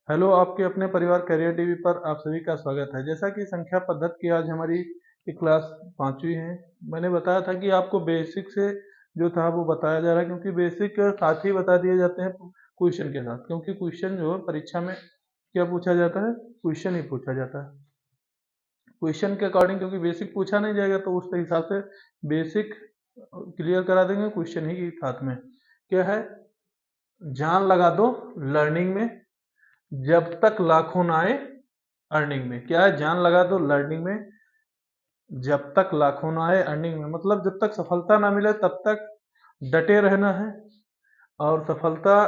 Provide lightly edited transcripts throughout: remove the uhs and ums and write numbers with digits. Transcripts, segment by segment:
Hello, आपके अपने परिवार करियर टीवी पर आप सभी का स्वागत है। जैसा कि संख्या पद्धति की आज हमारी ये क्लास 5वीं है। मैंने बताया था कि आपको बेसिक से जो था वो बताया जा रहा है, क्योंकि बेसिक साथ ही बता दिए जाते हैं क्वेश्चन के साथ, क्योंकि क्वेश्चन जो है परीक्षा में क्या पूछा जाता है, क्वेश्चन ही पूछा जाता है। क्वेश्चन के अकॉर्डिंग, क्योंकि बेसिक पूछा नहीं जाएगा तो उस हिसाब से बेसिक क्लियर करा देंगे, क्वेश्चन ही साथ में। क्या है, जान लगा दो लर्निंग में, जब तक लाखों ना आए अर्निंग में। क्या है, जान लगा दो लर्निंग में, जब तक लाखों ना आए अर्निंग में। मतलब जब तक सफलता ना मिले तब तक डटे रहना है, और सफलता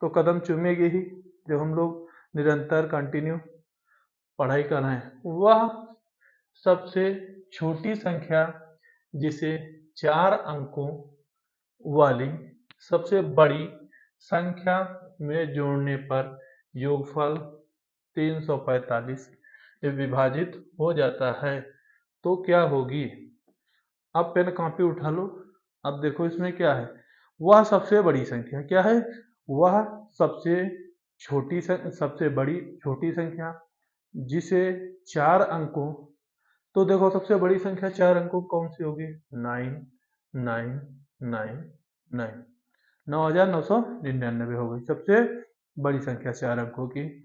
तो कदम चूमेगी ही जब हम लोग निरंतर कंटिन्यू पढ़ाई कर रहे हैं। वह सबसे छोटी संख्या जिसे 4 अंकों वाली सबसे बड़ी संख्या में जोड़ने पर योगफल 345 विभाजित हो जाता है तो क्या होगी। अब पेन कॉपी उठा लो। अब देखो इसमें क्या है, वह सबसे बड़ी संख्या क्या है, वह सबसे सबसे बड़ी छोटी संख्या जिसे 4 अंकों, तो देखो सबसे बड़ी संख्या 4 अंकों कौन सी होगी, 9999, 9999 हो गई सबसे बड़ी संख्या 4 अंकों की।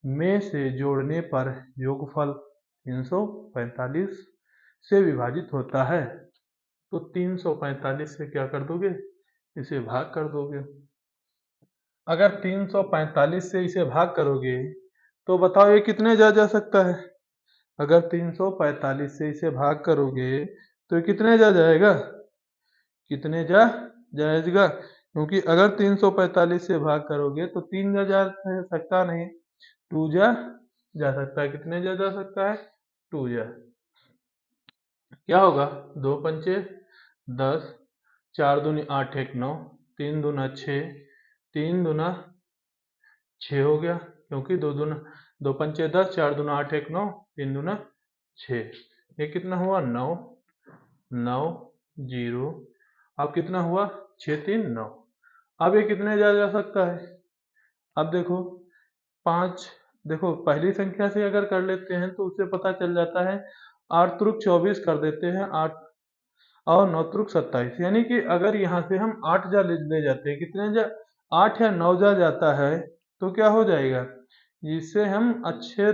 में से जोड़ने पर योगफल 345 से विभाजित होता है तो 345 से क्या कर दोगे, इसे भाग कर दोगे। अगर 345 से इसे भाग करोगे तो बताओ ये कितने जा सकता है। अगर 345 से इसे भाग करोगे तो ये कितने जाएगा, कितने जाएगा, क्योंकि अगर 345 से भाग करोगे तो 3 जा सकता नहीं, 2 जा सकता है। कितने जा सकता है, 2 जा। क्या होगा, 2 पंचे 10, 4 दूनी 8 1 9, 3 दूना 6, 3 दूना 6 हो गया, क्योंकि 2 पंचे 10, 4 दूना 8 1 9, 3 दूना 6। ये कितना हुआ, 9 9 0। अब कितना हुआ, 6 3 9। अब ये कितने जा सकता है। अब देखो 5, देखो पहली संख्या से अगर कर लेते हैं तो उससे पता चल जाता है। 8 त्रुक 24 कर देते हैं, 8 और 9 त्रुक 27, यानी कि अगर यहाँ से हम 8 जा ले जाते हैं, कितने जा, 8 या 9 जा जाता है तो क्या हो जाएगा, जिससे हम अच्छे,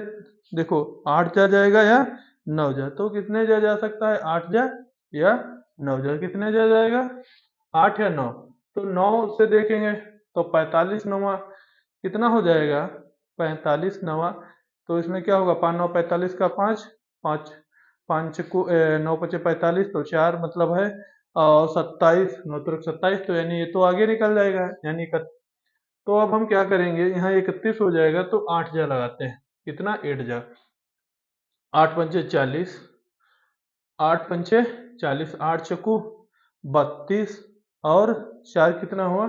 देखो 8 जा जाएगा या 9 जा, तो कितने जा सकता है, 8 जा या 9 जा, कितने जाएगा, 8 या 9। तो 9 से देखेंगे तो 45 नवा कितना हो जाएगा, 45 नवा। तो इसमें क्या होगा, 5 9 45 का 5 5 5 को 9 पचे 45 तो 4 मतलब है, और 27 9 त्रिक 27, तो यानी ये तो आगे निकल जाएगा, यानी तो अब हम क्या करेंगे, यहाँ 31 हो जाएगा तो 8 जा लगाते हैं, कितना 8 जा, 8 पंचे 40, 8 पंचे 40, 8 चक्कू 32, और 4 कितना हुआ,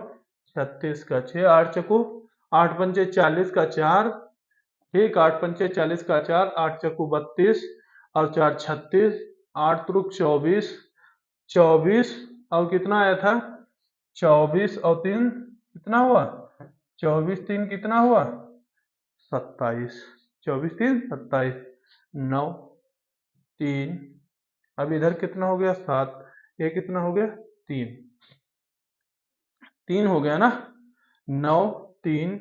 36 का 6, 8 चक्कू 8 पंचे 40 का 4, ठीक, 8 पंचे 40 का 4, 8 चक्कू 32 और 4 36, 8 त्रुक 24, 24 और कितना आया था, 24 और 3 कितना हुआ, 24 3 कितना हुआ, 27, 24 3 27, 9 3, अब इधर कितना हो गया, 7, ये कितना हो गया, 3 3 हो गया ना, 9 3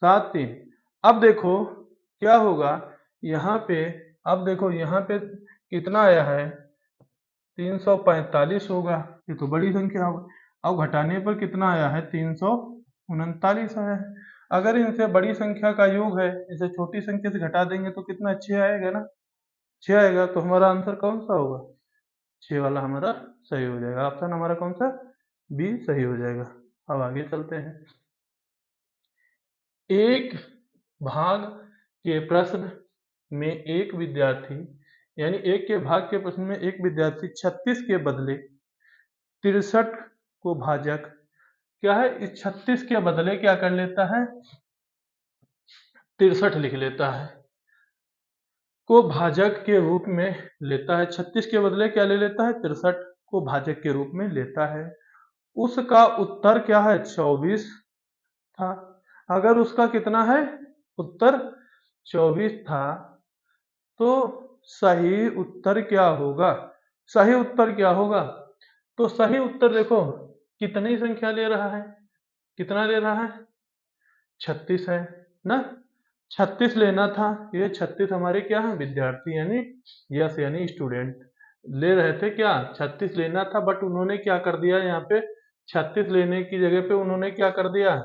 7 3। अब देखो क्या होगा यहाँ पे, अब देखो यहाँ पे कितना आया है, 345 होगा, ये तो बड़ी संख्या होगा। अब घटाने पर कितना आया है, 339 आया है। अगर इनसे बड़ी संख्या का योग है, इसे छोटी संख्या से घटा देंगे तो कितना, 6 आएगा ना, 6 आएगा, तो हमारा आंसर कौन सा होगा, 6 वाला हमारा सही हो जाएगा। ऑप्शन हमारा कौन सा, बी सही हो जाएगा। अब आगे चलते हैं। एक भाग के प्रश्न में एक विद्यार्थी, यानी एक के भाग के प्रश्न में एक विद्यार्थी 36 के बदले 63 को भाजक, क्या है, इस 36 के बदले क्या कर लेता है, 63 लिख लेता है, को भाजक के रूप में लेता है। 36 के बदले क्या ले लेता है, 63 को भाजक के रूप में लेता है। उसका उत्तर क्या है, 24 था। अगर उसका कितना है, उत्तर 24 था। तो सही उत्तर क्या होगा? सही उत्तर क्या होगा? तो सही उत्तर देखो कितनी संख्या ले रहा है, कितना ले रहा है? 36 है ना। 36 लेना था। ये 36 हमारे क्या है? विद्यार्थी यानी यस यानी स्टूडेंट ले रहे थे क्या? 36 लेना था, बट उन्होंने क्या कर दिया यहाँ पे? 36 लेने की जगह पे उन्होंने क्या कर दिया?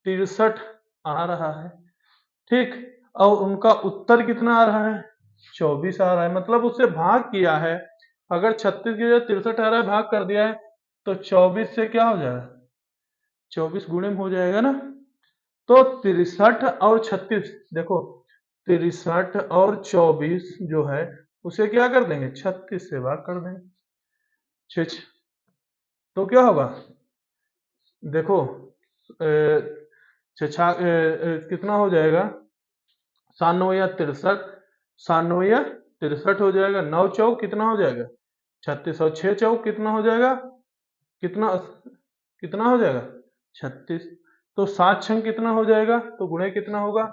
63 आ रहा है। ठीक। और उनका उत्तर कितना आ रहा है? 24 आ रहा है, मतलब उससे भाग किया है। अगर 36 की जगह 63 आ रहा है, भाग कर दिया है, तो 24 से क्या हो जाएगा? 24 गुणे में हो जाएगा ना। तो 63 और 36 देखो, 63 और 24 जो है उसे क्या कर देंगे? 36 से भाग कर देंगे। छः तो क्या होगा? देखो कितना हो जाएगा? 96 या 63, 96 या 63 हो जाएगा। 9 चौक कितना हो जाएगा? 36 और 6 चौक कितना हो जाएगा? कितना कितना हो जाएगा? 36। तो 7 छंग कितना हो जाएगा? तो गुणे कितना होगा?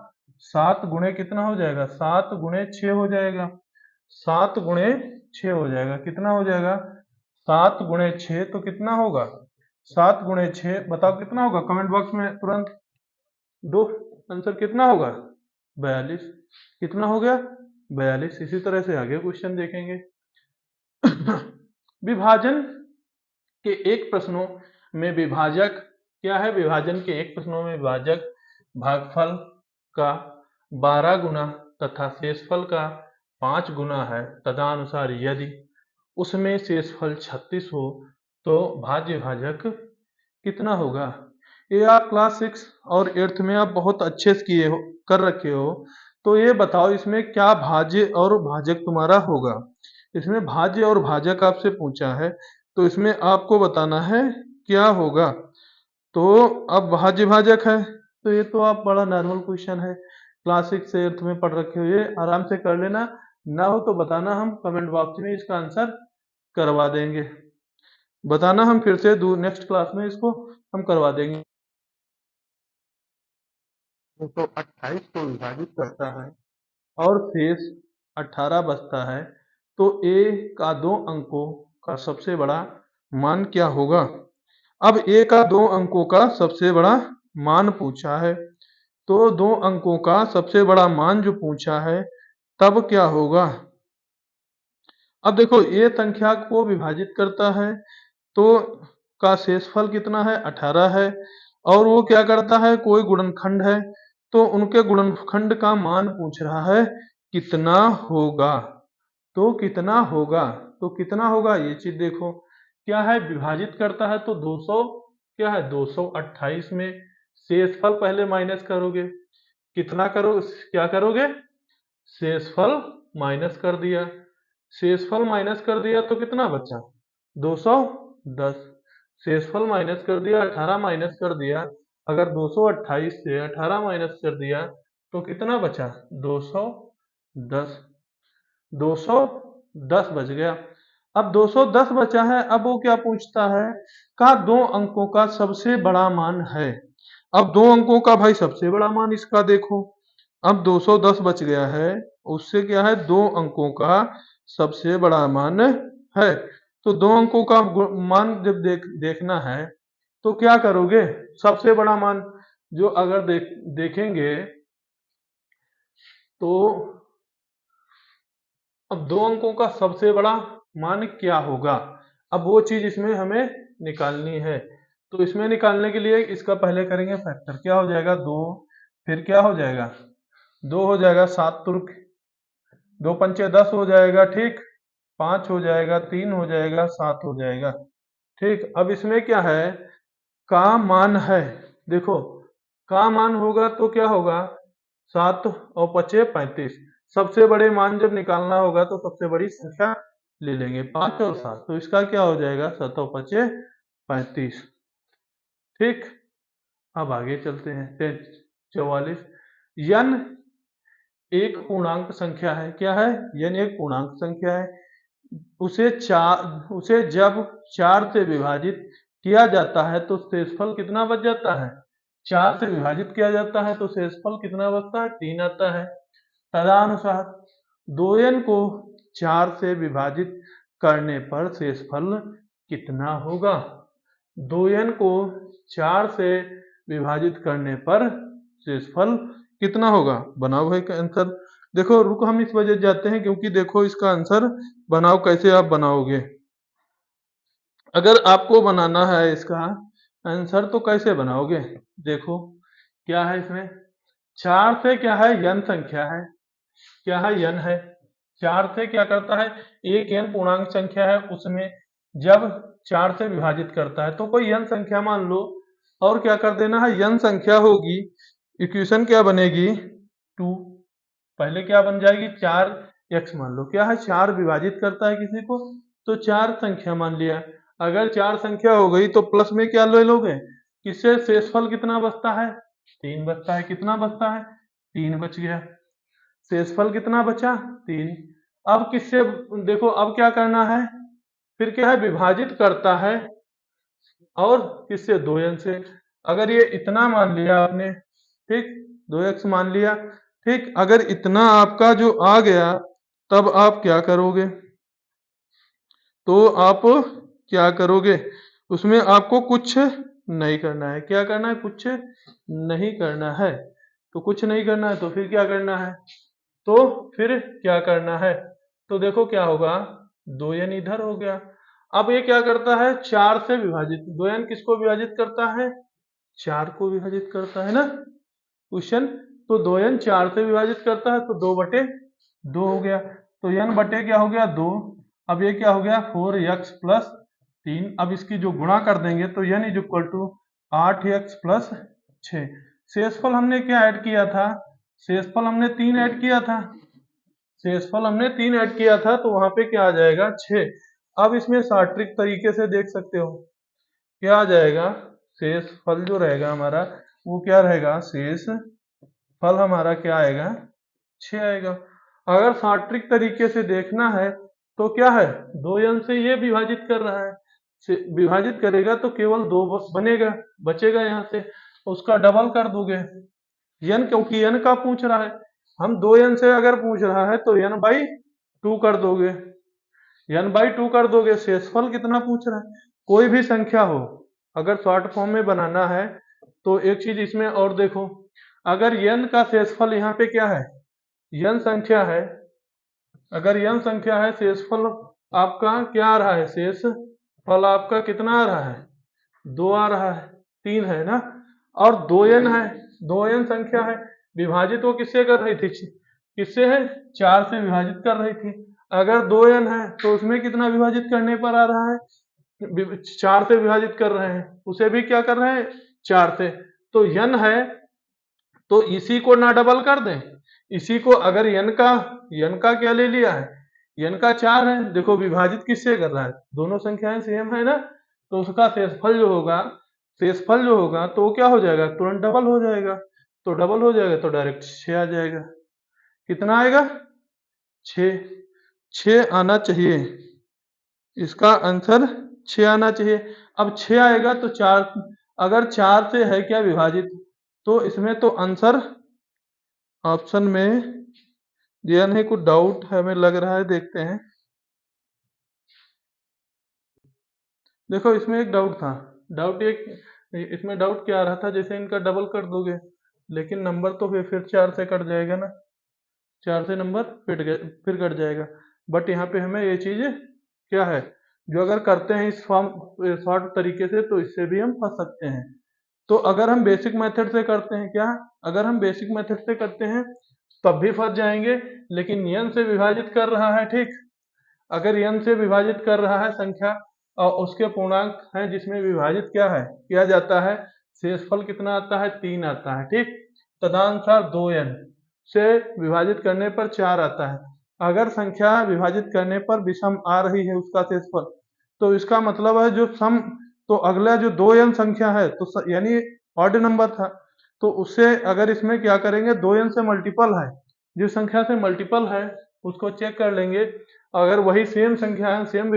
7 गुणे कितना हो जाएगा? 7 गुणे 6 हो जाएगा। 7 गुणे 6 हो जाएगा। कितना हो जाएगा? 7 गुणे 6 तो कितना होगा? 7 गुणे 6 बताओ कितना होगा? कमेंट बॉक्स में तुरंत दो आंसर। कितना होगा? 42। कितना हो गया? 42। इसी तरह से आगे क्वेश्चन देखेंगे। विभाजन के एक प्रश्नों में विभाजक क्या है? विभाजन के एक प्रश्नों में विभाजक भागफल का 12 गुना तथा शेषफल का 5 गुना है। तदनुसार यदि उसमें शेषफल 36 हो तो भाज्य भाजक कितना होगा? ये आप क्लास 6 और 8th में आप बहुत अच्छे से किए हो, कर रखे हो। तो ये बताओ इसमें क्या भाज्य और भाजक तुम्हारा होगा? इसमें भाज्य और भाजक आपसे पूछा है, तो इसमें आपको बताना है क्या होगा। तो अब भाज्य भाजक है, तो ये तो आप बड़ा नॉर्मल क्वेश्चन है, क्लास 6 से 8th में पढ़ रखे हो, ये आराम से कर लेना। ना हो तो बताना, हम कमेंट बॉक्स में इसका आंसर करवा देंगे। बताना, हम फिर से नेक्स्ट क्लास में इसको हम करवा देंगे। 228 को विभाजित करता है और शेष 18 बचता है, तो ए का 2 अंकों का सबसे बड़ा मान क्या होगा? अब ए का 2 अंकों का सबसे बड़ा मान पूछा है, तो 2 अंकों का सबसे बड़ा मान जो पूछा है, तब क्या होगा? अब देखो ये संख्या को विभाजित करता है, तो का शेषफल कितना है? 18 है। और वो क्या करता है? कोई गुणनखंड है, तो उनके गुणनखंड का मान पूछ रहा है कितना होगा। तो कितना होगा? तो कितना होगा ये चीज देखो, क्या है? विभाजित करता है तो 200 क्या है? 228 में शेषफल पहले माइनस करोगे। कितना करो? क्या करोगे? शेषफल माइनस कर दिया। शेषफल माइनस कर दिया तो कितना बचा? 210। शेषफल माइनस कर दिया, 18 माइनस कर दिया। अगर 228 से 18 माइनस कर दिया तो कितना बचा? 210। 210 बच गया। अब 210 बचा है, अब वो क्या पूछता है? का 2 अंकों का सबसे बड़ा मान है। अब 2 अंकों का भाई सबसे बड़ा मान इसका देखो, अब 210 बच गया है, उससे क्या है? 2 अंकों का सबसे बड़ा मान है। तो 2 अंकों का मान जब देखना है तो क्या करोगे? सबसे बड़ा मान जो अगर देखेंगे तो अब 2 अंकों का सबसे बड़ा मान क्या होगा? अब वो चीज इसमें हमें निकालनी है। तो इसमें निकालने के लिए इसका पहले करेंगे फैक्टर। क्या हो जाएगा? 2, फिर क्या हो जाएगा? 2 हो जाएगा, 7 तुर्क 2 पंचे 10 हो जाएगा, ठीक। 5 हो जाएगा, 3 हो जाएगा, 7 हो जाएगा, ठीक। अब इसमें क्या है? का मान है, देखो का मान होगा तो क्या होगा? 7 और 5 35। सबसे बड़े मान जब निकालना होगा तो सबसे बड़ी संख्या ले लेंगे, 5 और 7। तो इसका क्या हो जाएगा? 7 और 5 35, ठीक। अब आगे चलते हैं। 44। यन एक पूर्णांक संख्या है। क्या है? यन एक पूर्णांक संख्या है। उसे जब 4 से विभाजित किया जाता है तो शेषफल कितना बच जाता है? 4 से विभाजित किया जाता है तो शेषफल कितना बचता है, 3 आता है। तदनुसार 2n को 4 से विभाजित करने पर शेषफल कितना होगा। 2n को 4 से विभाजित करने पर शेषफल कितना होगा। बनाओ भाई का आंसर। देखो रुको, हम इस वजह जाते हैं क्योंकि देखो इसका आंसर बनाओ कैसे आप बनाओगे। अगर आपको बनाना है इसका आंसर तो कैसे बनाओगे। देखो क्या है इसमें, 4 से क्या है, n संख्या है, क्या है, n है। 4 से क्या करता है, एक n पूर्णांक संख्या है, उसमें जब 4 से विभाजित करता है तो कोई n संख्या मान लो और क्या कर देना है, n संख्या होगी, इक्वेशन क्या बनेगी 2। पहले क्या बन जाएगी 4x, मान लो क्या है 4 विभाजित करता है किसी को तो 4 संख्या मान लिया। अगर 4 संख्या हो गई तो प्लस में क्या ले लोगे, किससे शेषफल कितना बचता है, 3 बचता है। कितना बचता है, 3 बच गया। शेषफल कितना बचा, 3। अब किससे, देखो अब क्या करना है, फिर क्या है विभाजित करता है और किससे, 2n से। अगर ये इतना मान लिया आपने, ठीक, 2x मान लिया, ठीक। अगर इतना आपका जो आ गया तब आप क्या करोगे, तो आप क्या करोगे, उसमें आपको कुछ नहीं करना है। क्या करना है, कुछ नहीं करना है। तो कुछ नहीं करना है तो फिर क्या करना है, तो फिर क्या करना है, तो देखो क्या होगा, 2n इधर हो गया। अब ये क्या करता है, 4 से विभाजित, 2n किसको विभाजित करता है, 4 को विभाजित करता है ना क्वेश्चन। तो 2n 4 से विभाजित करता है तो 2/2 हो गया। तो n बटे क्या हो गया, 2। अब ये क्या हो गया 4x प्लस 3। अब इसकी जो गुणा कर देंगे तो n is equal to 8x plus 6। शेषफल हमने क्या ऐड किया था, शेषफल हमने 3 ऐड किया था, शेषफल हमने 3 ऐड किया था तो वहां पे क्या आ जाएगा 6। अब इसमें साट्रिक तरीके से देख सकते हो क्या आ जाएगा, शेषफल जो रहेगा हमारा वो क्या रहेगा, शेष फल हमारा क्या आएगा, 6 आएगा। अगर साट्रिक तरीके से देखना है तो क्या है, 2n से ये विभाजित कर रहा है, विभाजित करेगा तो केवल 2 बनेगा, बचेगा यहाँ से, उसका डबल कर दोगे n, क्योंकि n का पूछ रहा है, हम 2n से अगर पूछ रहा है तो n/2 कर दोगे, n/2 कर दोगे। शेषफल कितना पूछ रहा है, कोई भी संख्या हो अगर शॉर्ट फॉर्म में बनाना है तो एक चीज इसमें और देखो, अगर n का शेषफल यहाँ पे क्या है, n संख्या है, अगर n संख्या है, शेषफल आपका क्या आ रहा है, शेष फल आपका कितना आ रहा है, 2 आ रहा है, 3 है ना, और 2n है, 2n संख्या है, विभाजित वो किससे कर रही थी, किससे है, 4 से विभाजित कर रही थी। अगर 2n है तो उसमें कितना विभाजित करने पर आ रहा है, 4 से विभाजित कर रहे हैं, उसे भी क्या कर रहे हैं 4 से। तो n है तो इसी को ना डबल कर दें, इसी को, अगर n का क्या ले लिया है, n का 4 है, देखो विभाजित किससे कर रहा है, दोनों संख्याएं सेम है ना, तो उसका शेषफल जो होगा तो वो क्या हो जाएगा, तुरंत डबल हो जाएगा। तो डबल हो जाएगा तो डायरेक्ट 6 आ जाएगा। कितना आएगा, 6। 6 आना चाहिए, इसका आंसर 6 आना चाहिए। अब 6 आएगा तो 4, अगर 4 से है क्या विभाजित, तो इसमें तो आंसर ऑप्शन में दिया नहीं, कुछ डाउट हमें लग रहा है, देखते हैं। देखो इसमें एक डाउट था, डाउट एक, इसमें डाउट क्या आ रहा था, जैसे इनका डबल कर दोगे लेकिन नंबर तो फिर 4 से कट जाएगा ना, 4 से नंबर फिर कट जाएगा। बट यहाँ पे हमें ये चीज क्या है, जो अगर करते हैं इस फॉर्म शॉर्ट तरीके से तो इससे भी हम फंस सकते हैं। तो अगर हम बेसिक मेथड से करते हैं, क्या, अगर हम बेसिक मेथड से करते हैं तब भी फंस जाएंगे, लेकिन n से विभाजित कर रहा है, ठीक, अगर n से विभाजित कर रहा है संख्या और उसके पूर्णांक है जिसमें विभाजित क्या है किया जाता है, शेषफल कितना आता है, 3 आता है, ठीक। तदनुसार 2n से विभाजित करने पर 4 आता है। अगर संख्या विभाजित करने पर विषम आ रही है उसका शेषफल, तो इसका मतलब है जो सम, तो अगला जो 2n संख्या है तो यानी ऑड नंबर था, तो उससे अगर इसमें क्या करेंगे, 2n से मल्टीपल है, जिस संख्या से मल्टीपल है उसको चेक कर लेंगे, अगर वही सेम संख्या है, सेम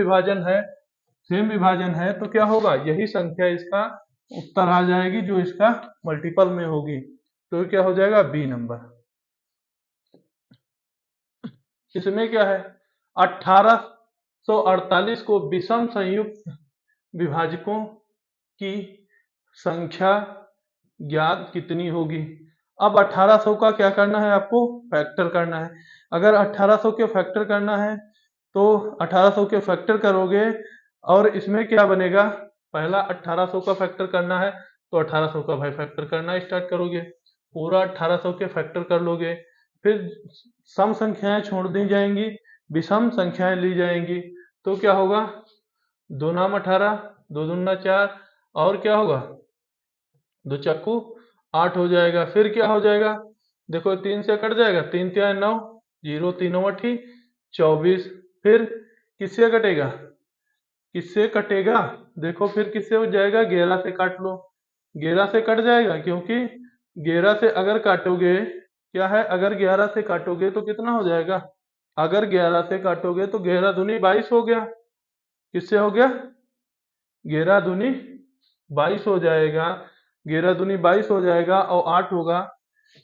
विभाजन है तो क्या होगा, यही संख्या इसका उत्तर आ जाएगी जो इसका मल्टीपल में होगी। तो क्या हो जाएगा बी नंबर। इसमें क्या है 1848 को विषम संयुक्त विभाजकों की संख्या ज्ञात कितनी होगी। अब 1800 का क्या करना है आपको फैक्टर करना है। अगर 1800 के फैक्टर करना है तो 1800 के फैक्टर करोगे और इसमें क्या बनेगा, पहला 1800 का फैक्टर करना है तो 1800 का भाई फैक्टर करना स्टार्ट करोगे, पूरा 1800 के फैक्टर कर लोगे, फिर सम संख्याएं छोड़ दी जाएंगी, विषम संख्याएं ली जाएंगी। तो क्या होगा 2 नाम 18, 2 दूना 4 और क्या होगा 2 चक्कू 8 हो जाएगा। फिर क्या हो जाएगा देखो 3 से कट जाएगा, 3 तिया 9, 0 तीनों अठी 24। फिर किससे कटेगा, किससे कटेगा देखो फिर किससे हो जाएगा 11 से काट लो, 11 से कट जाएगा क्योंकि 11 से अगर काटोगे क्या है, अगर 11 से काटोगे तो कितना हो जाएगा, अगर 11 से काटोगे तो 11 दूनी 22 हो गया। किससे हो गया 11 दूनी 22 हो जाएगा, 11 दूनी 22 हो जाएगा और 8 होगा,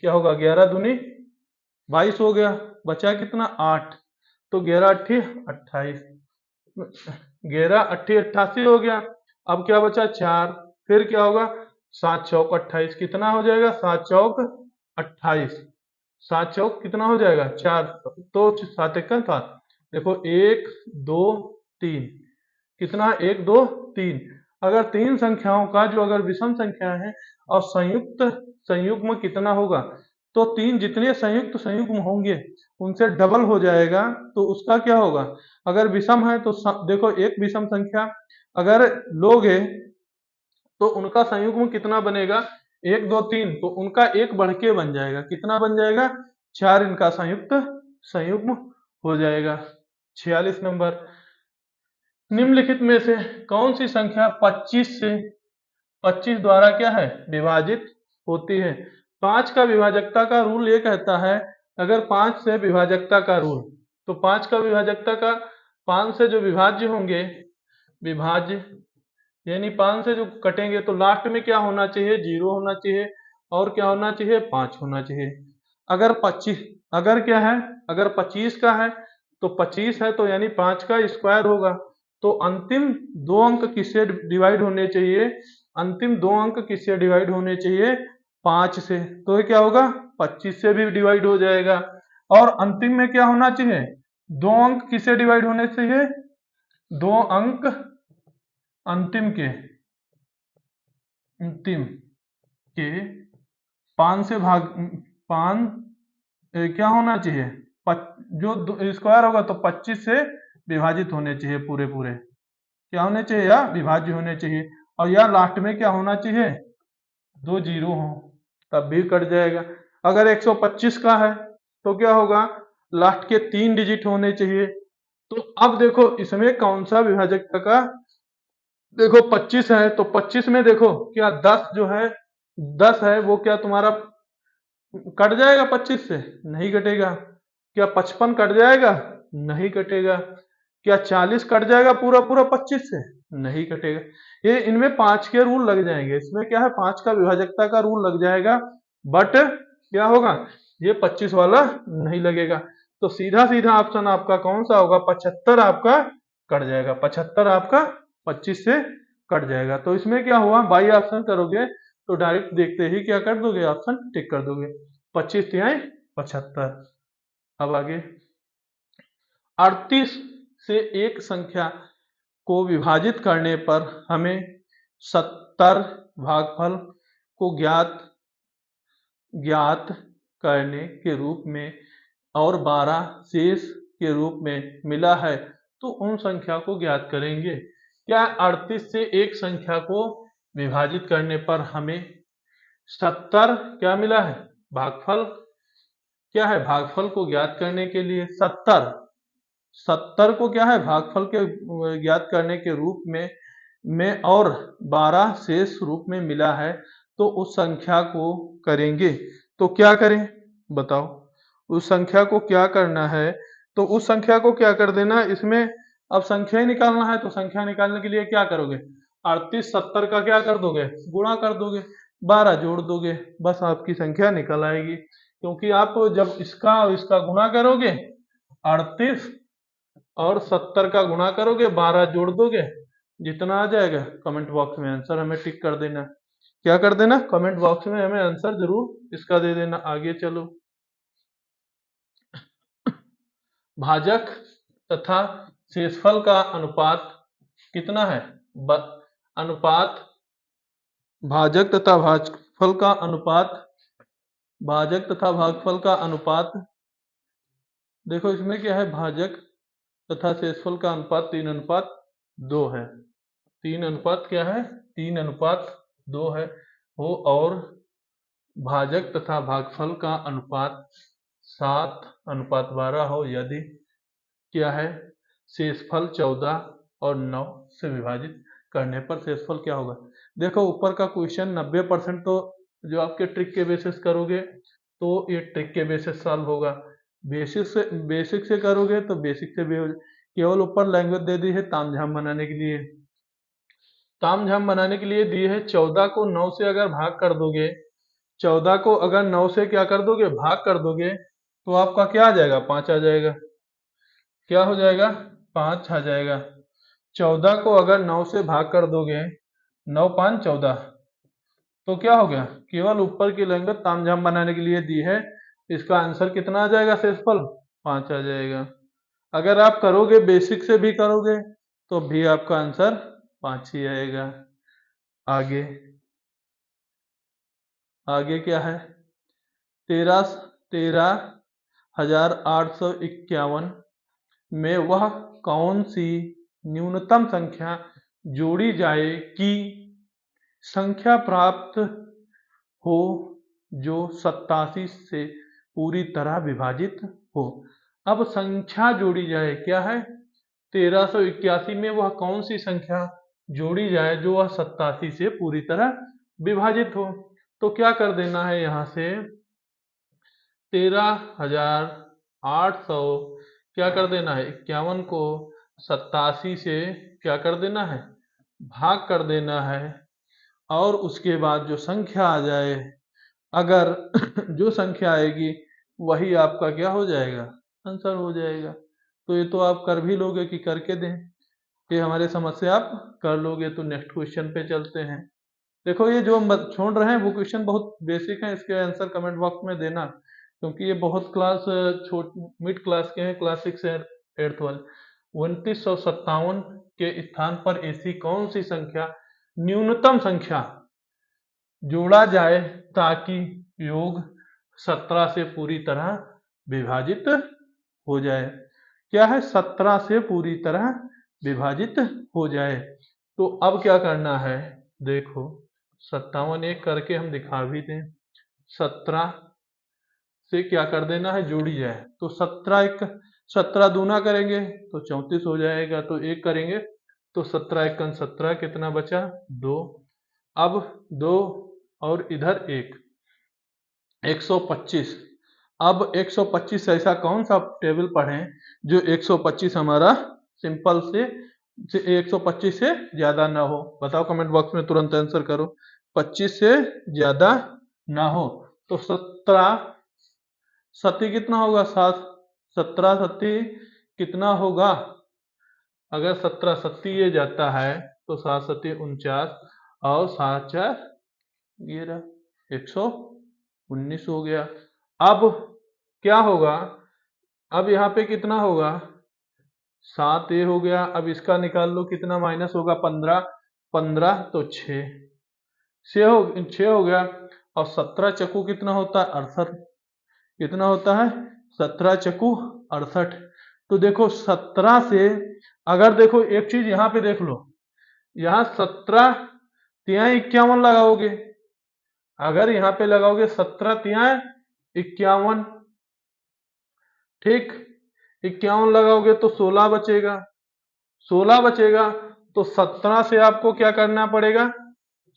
क्या होगा 11 दूनी 22 हो गया, बचा कितना 8, तो 11 अट्ठी 28, 11 अट्ठी 88 हो गया। अब क्या बचा 4, फिर क्या होगा 7 चौक 28, कितना हो जाएगा 7 चौक 28, 7 चौक कितना हो जाएगा 4, तो 7 एक 7, देखो 1 2 3, कितना 1 2 3। अगर तीन संख्याओं का जो अगर विषम संख्या है और संयुक्त संयुग्म कितना होगा, तो तीन जितने संयुक्त संयुग्म होंगे उनसे डबल हो जाएगा, तो उसका क्या होगा, अगर विषम है तो देखो एक विषम संख्या अगर लोगे तो उनका संयुग्म कितना बनेगा 1 2 3, तो उनका एक बढ़ के बन जाएगा, कितना बन जाएगा 4, इनका संयुक्त संयुग्म हो जाएगा। 46 नंबर, निम्नलिखित में से कौन सी संख्या 25 द्वारा क्या है विभाजित होती है। 5 का विभाजकता का रूल ये कहता है, अगर 5 से विभाजकता का रूल, तो 5 का विभाजकता का 5 से जो विभाज्य होंगे, विभाज्य यानी 5 से जो कटेंगे तो लास्ट में क्या होना चाहिए 0 होना चाहिए और क्या होना चाहिए 5 होना चाहिए। अगर 25 अगर क्या है, अगर 25 का है तो 25 है तो यानी 5 का स्क्वायर होगा, तो अंतिम दो अंक किससे डिवाइड होने चाहिए, अंतिम दो अंक किससे डिवाइड होने चाहिए 5 से, तो ये क्या होगा 25 से भी डिवाइड हो जाएगा। और अंतिम में क्या होना चाहिए, दो अंक किससे डिवाइड होने चाहिए, दो अंक अंतिम के, अंतिम के 5 से भाग 5 क्या होना चाहिए जो स्क्वायर होगा तो 25 से विभाजित होने चाहिए, पूरे पूरे क्या होने चाहिए या विभाज्य होने चाहिए, और या लास्ट में क्या होना चाहिए 2 जीरो हो तब भी कट जाएगा। अगर 125 का है तो क्या होगा लास्ट के 3 डिजिट होने चाहिए। तो अब देखो इसमें कौन सा विभाजक का, देखो 25 है तो 25 में देखो क्या 10 जो है 10 है वो क्या तुम्हारा कट जाएगा 25 से, नहीं कटेगा। क्या 55 कट जाएगा, नहीं कटेगा। क्या 40 कट जाएगा पूरा पूरा 25 से, नहीं कटेगा। ये इनमें 5 के रूल लग जाएंगे, इसमें क्या है 5 का विभाजकता का रूल लग जाएगा, बट क्या होगा ये 25 वाला नहीं लगेगा। तो सीधा सीधा ऑप्शन आपका कौन सा होगा 75 आपका कट जाएगा, 75 आपका 25 से कट जाएगा। तो इसमें क्या हुआ बाई ऑप्शन करोगे तो डायरेक्ट देखते ही क्या कर दोगे ऑप्शन टिक कर दोगे, 25 तिहाई 75। अब आगे 38 से एक संख्या को विभाजित करने पर हमें 70 भागफल को ज्ञात करने के रूप में और 12 शेष के रूप में मिला है, तो उन संख्या को ज्ञात करेंगे। क्या 38 से एक संख्या को विभाजित करने पर हमें 70 क्या मिला है भागफल, क्या है भागफल को ज्ञात करने के लिए 70 को क्या है भागफल के ज्ञात करने के रूप में और 12 शेष रूप में मिला है, तो उस संख्या को करेंगे। तो क्या करें बताओ, उस संख्या को क्या करना है, तो उस संख्या को क्या कर देना, इसमें अब संख्या ही निकालना है, तो संख्या निकालने के लिए क्या करोगे 38 70 का क्या कर दोगे, गुणा कर दोगे, 12 जोड़ दोगे, बस आपकी संख्या निकल आएगी। क्योंकि आप जब इसका और इसका गुणा करोगे, 38 और 70 का गुणा करोगे, 12 जोड़ दोगे, जितना आ जाएगा कमेंट बॉक्स में आंसर हमें टिक कर देना। क्या कर देना, कमेंट बॉक्स में हमें आंसर जरूर इसका दे देना। आगे चलो, भाजक तथा शेषफल का अनुपात कितना है? अनुपात भाजक तथा भागफल का अनुपात, भाजक तथा भागफल का अनुपात, देखो इसमें क्या है, भाजक तथा शेषफल का अनुपात 3:2 है। 3 अनुपात क्या है, 3:2 है हो, और भाजक तथा भागफल का अनुपात 7:12 हो, यदि क्या है, शेषफल 14 और 9 से विभाजित करने पर शेषफल क्या होगा। देखो ऊपर का क्वेश्चन 90% तो जो आपके ट्रिक के बेसिस करोगे तो ये ट्रिक के बेसिस सॉल्व होगा, बेसिक से करोगे तो बेसिक से भी केवल ऊपर लैंग्वेज दे दी है तामझाम बनाने के लिए। तामझाम बनाने के लिए दी है 14 को 9 से अगर भाग कर दोगे, 14 को अगर 9 से क्या कर दोगे, भाग कर दोगे, तो आपका क्या आ जाएगा, 5 आ जाएगा। क्या हो जाएगा, 5 आ जाएगा। 14 को अगर 9 से भाग कर दोगे, 9 5 14, तो क्या हो गया, केवल ऊपर की लैंग्वेज तामझाम बनाने के लिए दी है, इसका आंसर कितना आ जाएगा, शेषफल 5 आ जाएगा। अगर आप करोगे बेसिक से भी करोगे तो भी आपका आंसर 5 ही आएगा। आगे आगे क्या है, 13,851 में वह कौन सी न्यूनतम संख्या जोड़ी जाए कि संख्या प्राप्त हो जो 87 से पूरी तरह विभाजित हो। अब संख्या जोड़ी जाए, क्या है, 1381 में वह कौन सी संख्या जोड़ी जाए जो वह 87 से पूरी तरह विभाजित हो। तो क्या कर देना है, यहाँ से 13,800 क्या कर देना है, 51 को 87 से क्या कर देना है, भाग कर देना है, और उसके बाद जो संख्या आ जाए, अगर जो संख्या आएगी वही आपका क्या हो जाएगा, आंसर हो जाएगा। तो ये तो आप कर भी लोगे कि करके दें, ये हमारे समस्या आप कर लोगे। तो नेक्स्ट क्वेश्चन पे चलते हैं। देखो ये जो हम छोड़ रहे हैं वो क्वेश्चन बहुत बेसिक है, इसके आंसर कमेंट बॉक्स में देना, क्योंकि ये बहुत क्लास मिड क्लास के हैं, क्लास 6 से 8th वाले। 2957 के स्थान पर ऐसी कौन सी संख्या न्यूनतम संख्या जोड़ा जाए ताकि योग 17 से पूरी तरह विभाजित हो जाए। क्या है, 17 से पूरी तरह विभाजित हो जाए। तो अब क्या करना है, देखो 57 एक करके हम दिखा भी दें, 17 से क्या कर देना है, जोड़ी जाए। तो 17 दूना करेंगे तो 34 हो जाएगा, तो एक करेंगे तो 17 1 17, कितना बचा, 2। अब 2 और इधर 1, 125। अब 125 ऐसा कौन सा टेबल पढ़ें जो 125 हमारा सिंपल से 125 से ज्यादा ना हो। बताओ कमेंट बॉक्स में, तुरंत आंसर करो, 25 से ज्यादा ना हो। तो 17 सती कितना होगा, 7, 17 सती कितना होगा, अगर 17 सती ये जाता है तो 7 सती 49, और 7 4 11, 119 हो गया। अब क्या होगा, अब यहाँ पे कितना होगा, 7 ये हो गया। अब इसका निकाल लो, कितना माइनस होगा, 15, 15 तो 6 हो गया। और 17 चक्कू कितना होता है, 68, कितना होता है, 17 चक्कू 68। तो देखो 17 से, अगर देखो एक चीज यहाँ पे देख लो, यहाँ 17 तिया 51 लगाओगे, अगर यहाँ पे लगाओगे 17 तिया 51, ठीक, 51 लगाओगे तो 16 बचेगा, 16 बचेगा। तो 17 से आपको क्या करना पड़ेगा,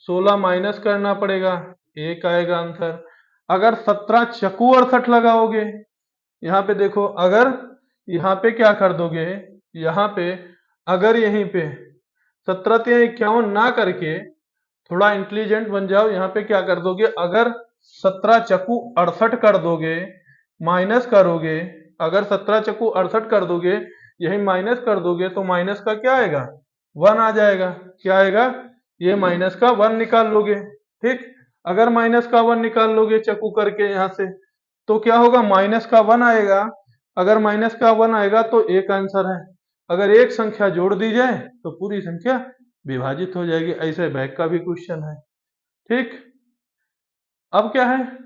16 माइनस करना पड़ेगा, 1 आएगा आंसर। अगर 17 चक्कू 68 लगाओगे, यहाँ पे देखो, अगर यहाँ पे क्या कर दोगे, यहाँ पे अगर यहीं पे 17 तिया 51 ना करके थोड़ा इंटेलिजेंट बन जाओ। यहाँ पे क्या कर दोगे, अगर 17 चक्कू 68 कर दोगे, माइनस करोगे, अगर 17 चक्कू 68 कर दोगे, यही माइनस कर दोगे तो माइनस का क्या आएगा, 1 आ जाएगा। क्या आएगा, ये माइनस का 1 निकाल लोगे। ठीक, अगर माइनस का 1 निकाल लोगे चक्कू करके यहाँ से, तो क्या होगा, माइनस का 1 आएगा। अगर माइनस का 1 आएगा तो एक आंसर है। अगर एक संख्या जोड़ दी जाए तो पूरी संख्या विभाजित हो जाएगी। ऐसे बैक का भी क्वेश्चन है। ठीक, अब क्या है,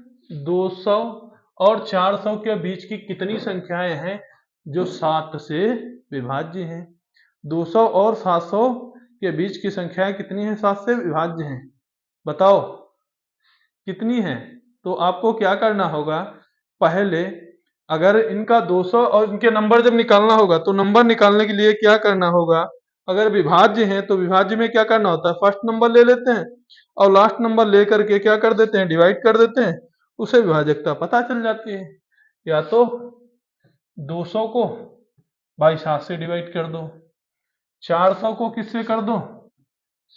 200 और 400 के बीच की कितनी संख्याएं हैं जो 7 से विभाज्य हैं। 200 और 700 के बीच की संख्याएं कितनी हैं, 7 से विभाज्य हैं, बताओ कितनी हैं। तो आपको क्या करना होगा, पहले अगर इनका 200 और इनके नंबर जब निकालना होगा तो नंबर निकालने के लिए क्या करना होगा, अगर विभाज्य हैं तो विभाज्य में क्या करना होता है, फर्स्ट नंबर ले लेते हैं और लास्ट नंबर लेकर के क्या कर देते हैं, डिवाइड कर देते हैं, उसे विभाजकता पता चल जाती है। या तो 200 को बाई 7 से डिवाइड कर दो, 400 को किससे कर दो,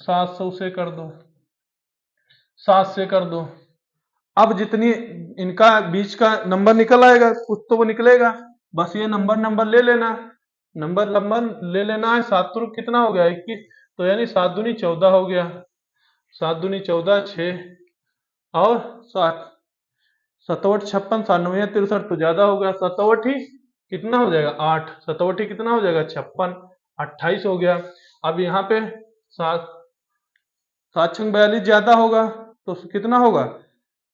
700 से कर दो, 7 से कर दो। अब जितनी इनका बीच का नंबर निकल आएगा, कुछ तो वो निकलेगा, बस ये नंबर ले लेना, नंबर ले लेना है। 7 तो कितना हो गया, 21, तो यानी 7 दूनी 14 हो गया, 7 दूनी 14, 6 और 7, 7 56, 97 63 तो ज्यादा हो गया, 7 ही कितना हो जाएगा 8, 7 ही कितना हो जाएगा 56, 28 हो गया। अब यहाँ पे 7 7 छंग 42 ज्यादा होगा, तो कितना होगा,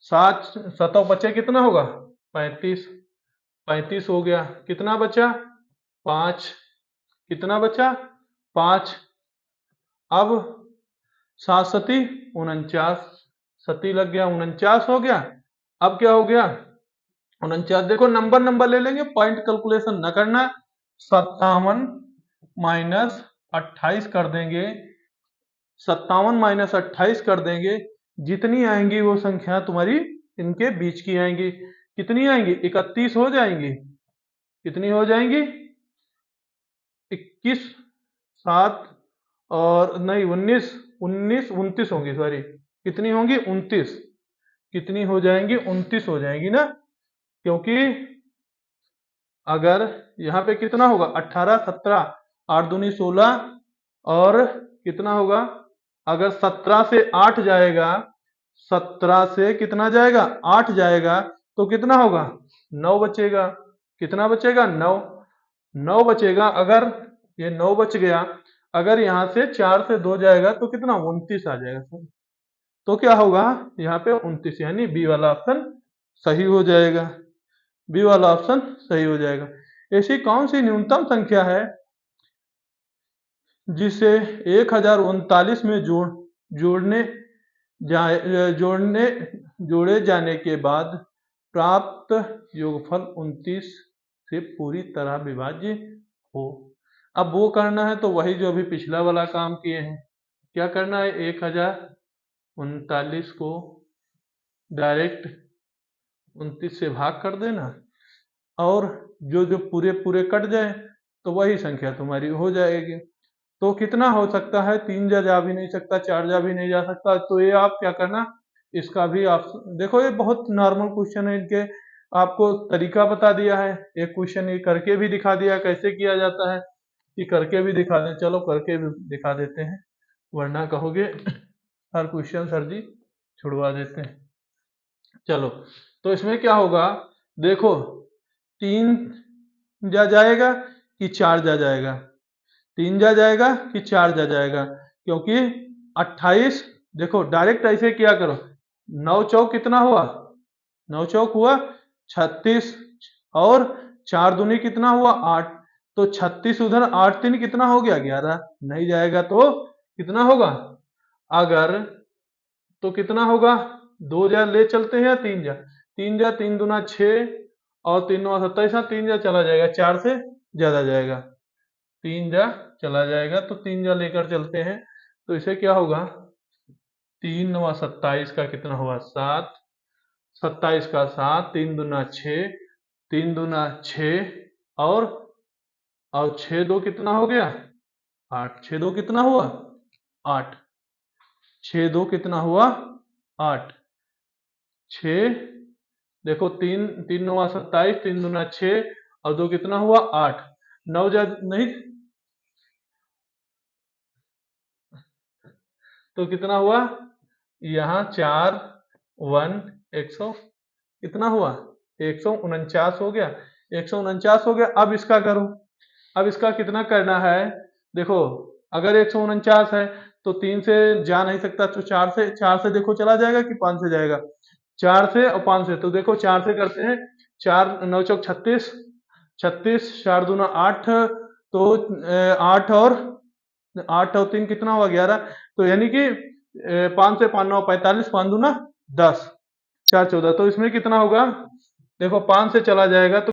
7 7 बचे कितना होगा 35, 35 हो गया, कितना बचा 5, कितना बचा 5। अब 7 सती 49, सती लग गया 49 हो गया। अब क्या हो गया 49, देखो नंबर ले लेंगे, पॉइंट कैलकुलेशन न करना। 57 माइनस 28 कर देंगे, 57 माइनस 28 कर देंगे, जितनी आएंगी वो संख्या तुम्हारी इनके बीच की आएंगी। कितनी आएंगी, 31 हो जाएंगी, कितनी हो जाएंगी 21, 7 और नहीं 19, 29 होंगी, सॉरी कितनी होंगी 29, कितनी हो जाएंगी 29 हो जाएंगी ना, क्योंकि अगर यहाँ पे कितना होगा 18 17, 8 दूनी 16 और कितना होगा, अगर 17 से 8 जाएगा, 17 से कितना जाएगा 8 जाएगा, तो कितना होगा 9 बचेगा, कितना बचेगा 9, 9 बचेगा। अगर ये 9 बच गया, अगर यहाँ से 4 से 2 जाएगा तो कितना 29 आ जाएगा सर। तो क्या होगा यहाँ पे 29, यानी बी वाला ऑप्शन सही हो जाएगा, बी वाला ऑप्शन सही हो जाएगा। ऐसी कौन सी न्यूनतम संख्या है जिसे 1039 में जोड़े जाने के बाद प्राप्त योगफल 29 से पूरी तरह विभाज्य हो। अब वो करना है तो वही जो अभी पिछला वाला काम किए हैं। क्या करना है, 1039 को डायरेक्ट 29 से भाग कर देना, और जो जो पूरे पूरे कट जाए तो वही संख्या तुम्हारी हो जाएगी। तो कितना हो सकता है, 3 जा भी नहीं सकता, 4 जा भी नहीं जा सकता। तो ये आप क्या करना, इसका भी आप देखो, ये बहुत नॉर्मल क्वेश्चन है, इनके आपको तरीका बता दिया है। एक क्वेश्चन ये करके भी दिखा दिया कैसे किया जाता है, कि करके भी दिखा दें, चलो करके भी दिखा देते हैं, वरना कहोगे हर क्वेश्चन सर जी छुड़वा देते हैं। चलो, तो इसमें क्या होगा, देखो 3 जा जाएगा कि 4 जा जाएगा, 3 जा जाएगा कि 4 जा जाएगा, क्योंकि 28, देखो डायरेक्ट ऐसे किया करो, 9 चौक कितना हुआ, 9 चौक हुआ 36, और 4 दूनी कितना हुआ 8, तो 36 उधर 8 3 कितना हो गया 11, नहीं जाएगा तो कितना होगा, अगर तो कितना होगा, 2 जा ले चलते हैं या 3 जा, 3 जा 3 दूना 6 और 3 9 27, 3 जा चला जाएगा, 4 से ज्यादा जाएगा, 3 जा चला जाएगा, तो 3 जा लेकर चलते हैं, तो इसे क्या होगा 3 9 27 का कितना हुआ 7, 27 का 7, 3 दूना 6, 3 दूना 6 और 6 2 कितना हो गया 8, 6 2 कितना हुआ 8, 6 2 कितना हुआ 8, 6 देखो 3 3 9 27, 3 दूना 6 और 2 कितना हुआ 8, 9 जा नहीं तो कितना हुआ यहाँ 4 1 100 कितना हुआ 149 हो गया, 149 हो गया। अब इसका करो, अब इसका कितना करना है देखो, अगर 149 है तो 3 से जा नहीं सकता तो 4 से देखो चला जाएगा कि 5 से जाएगा, 4 से और 5 से, तो देखो 4 से करते हैं, 4 9 चौक 36, 36 4 दूना 8, तो 8 और 3 कितना हुआ 11, तो यानी कि 5 से 5 9 45, 5 दूना 10, 4 14, तो इसमें कितना होगा देखो 5 से चला जाएगा तो